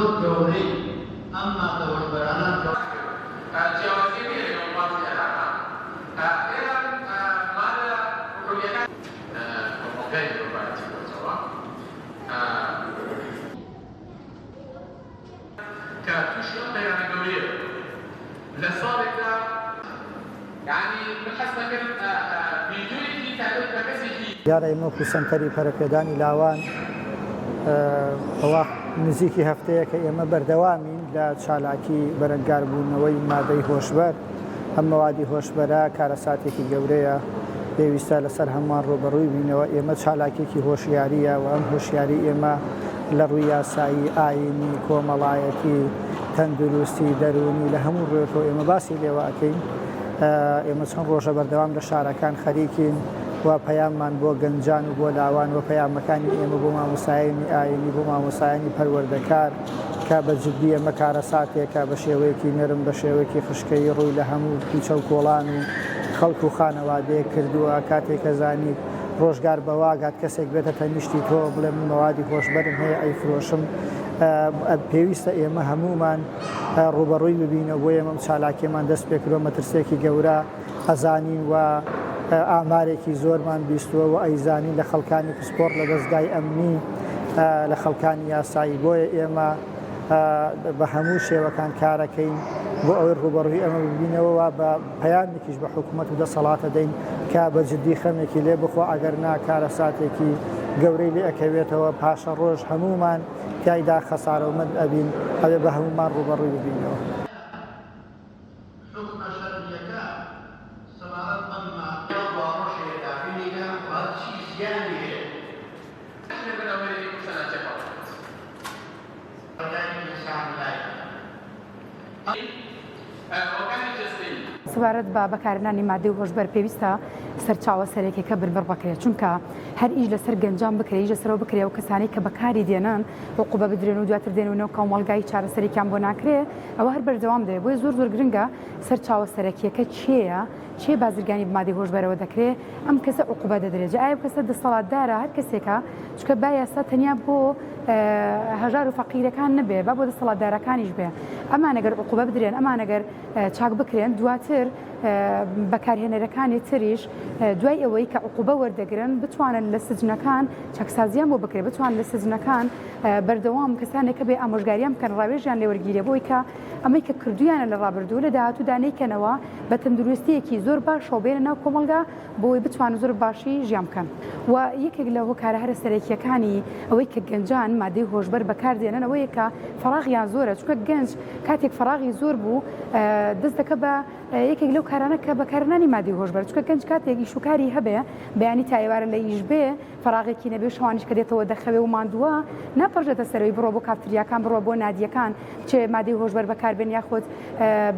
زور جوهری اما دوربرانان جیاوازی میره نوبات عراق ایران ماذا رؤيتك غير رؤيتي والجواب كتشير بيان قوية لصالح يعني بحسب فيديو تعرف بكسي دیارە ئێمە کوسەنتەری پەرەپێدانی لاوان ئەوە نزیکی هەفتەیە کە ئێمە بەردەوامین لە چالاکی بەرەنگاربوونەوەی مادەی هۆشبەر. ئەم مەوادی هۆشبەرە کارەساتێکی گەورەیە، پێویستە لەسەر هەمووان ڕۆبەڕووی بینەوە. ئێمە چالاکێکی هۆشیاریە و ئەم هۆشیاری ئێمە لە ڕووی یاسایی ئاینی کۆمەڵایەتی تەندروستی دەرونی لە هەموو ڕێکەوە ئێمە باسی لێوە ئەەکەین. ئێمە چەند ڕۆژە بەردەوام لە شارەکان خەریکین و پەیاممان بۆ گەنجان و بۆ لاوان و پەیامەکانی ئێمە بۆ مامۆسایانی ئاینی بۆ مامۆسایانی پەروەردەکار کە بە جددی ئەمە کارەساتێکە بە شێوەیەکی نەرم بە شێوەیەکی خشکەی ڕووی لە هەموو پیچە و کۆڵان و خەڵک و خانەوادەیە کردووە. کاتێکە زانی ڕۆژگار بەواگات کەسێک بێتە تەنیشتی تۆ بڵێ من مەوادی هۆشبەرم هەیە ئەیفرۆشم. پێویستە ئێمە هەمومان ڕوبەڕووی ببینە بۆ ئێمەم چالاکیمان دەست پێکردووە مەترسێکی گەورە ئەزانین و ئامارێکی زۆرمان بیستووە و ئەیزانی لە خەڵکانی پسپۆڕ لە دەستگای ئەمنی لە خەڵکانی یاسایی. بۆیە ئێمە بە هەموو شێوەکان کارەکەین بۆ ئەوەی ڕوبەڕووی ئەمە ببینەوە بە پەیامێکیش بە حکوومەت و دەسەڵاتە دەین کا بە جددی خەمێکی لێ بخۆ ئەگەر نا کارەساتێکی گەورەی لێ ئەکەوێتەوە پاشە ڕۆژ هەمومان تایدا خەسارەمەند ئەبین ئەوێ بە هەمومان ڕوبەڕووی ببینەوە. سوارەت بە بەکارهێنانی مادەی هۆشبەر پێویستە سەرچاوە سەرێکێکە بربەر بکرێت، چونکە هەر ئیش لەسەر گەنجان بکرێت، ئیش لەسەرەوە بکرێت و کەسانی کە بەکاری دێنن عقوبە بدرێن و دواتر دێنونەوە کۆمەڵگای چارەسەرێکیان بۆ ناکرێت، ئەوە هەر بەردەوام دەبێت. بۆیە زۆر گرنگە سەرچاوە سەرەکیەکە چییە، چێ بازرگانی مادەی هۆشبەرەوە دەکرێت، ئەم کەسە عقوبە دەدرێت. ئایا کەسە دەسەڵاتدارە هەر کەسێکە چکە با یاسا تەنیا بۆ هەژار و فەقیرەکان نەبێ، با بۆ دەسەڵاتدارەکانیش بێ. ئەمان ئەگەر عقوبە بدرێن، ئەمان ئەگەر چاک بکرێن، دواتر بەکارهێنەرەکانی تریش دوای ئەوەی کە عقوبە وەردەگرن بتوانن لە سجنەکان چاکسازیان بۆ بکرێت، بتوان لە سجنەکان بەردەوام کەسانێکە بێ ئامۆژگاریان بکەن ڕاوێژیان لێوەرگیرێ، بۆی کە ئەمەی کە کردویانە لە ڕابردوو لە داهاتوو دانەیکەنەوە بە تەندروستیەکی زۆر باشەوە بێنە ناو کۆمەلگا بۆی بتوان زۆر باشی ژیان بکەن. و یەکێک لە هۆکارە هەرە سەرەکیەکانی ئەوەی کە گەنجان مادەی هۆشبەر بەکاردێنن ئەوەیە کە فەراغیان زۆرە، چونکە گەنج کاتێک فەراغی زۆر بوو دەست دەکە بە یەکێک لەو کارانە کە بەکارهێنانی مادەی هۆشبەر، چونکە گەنج کاتێکی شوکاری هەبێ بەیانی تایوارە لە ئیش بێ فەراغێکی نەبێ شەوانیش کە دێتەوە دەخەوێ و ماندووە ناپەڕێتە سەرەوەی بڕۆ بۆ کافتریاکان، بڕۆ بۆ نادیەکان چێ مادەی هۆشبەر بەکاربێن یاخۆت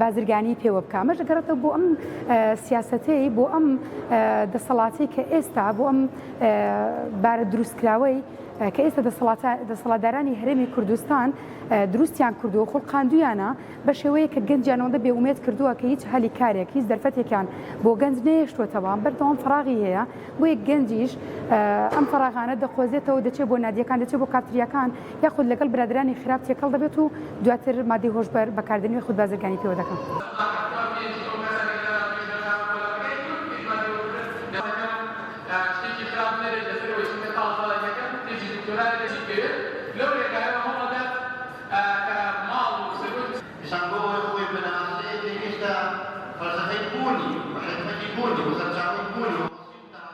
بازرگانی پێوە بکە. ئەمەش دەگەڕێتەوە بۆ ئەم سیاسەتەی، بۆ ئەم دەسەڵاتی کە ئێستا بۆ ئەم بارە دروستکراوەی کە ئێستا دەسەڵاتدارانی هەرێمی کوردستان دروستیان کردووە خۆڵقاندویانە بە شێوەیە کە گەنجیانەوەدا بێومێت کردووە کە هیچ هەلی کارێک هیچ دەرفەتێکیان بۆ گەنج نەیەشتوێتەوە، بەردەوام فەراغی هەیە، بۆ یەک گەنجیش ئەم فەراغانە دەخۆزێتەوە دەچێت بۆ نادیەکان، دەچێت بۆ کافتریاکان یاخود لەگەڵ برادرانی خراپ تێکەڵ دەبێت و دواتر مادەی هۆشبەر بەکاردێنی خود بازرگانی پێوە دەکەن. فلسفه بوني وحكمه بوني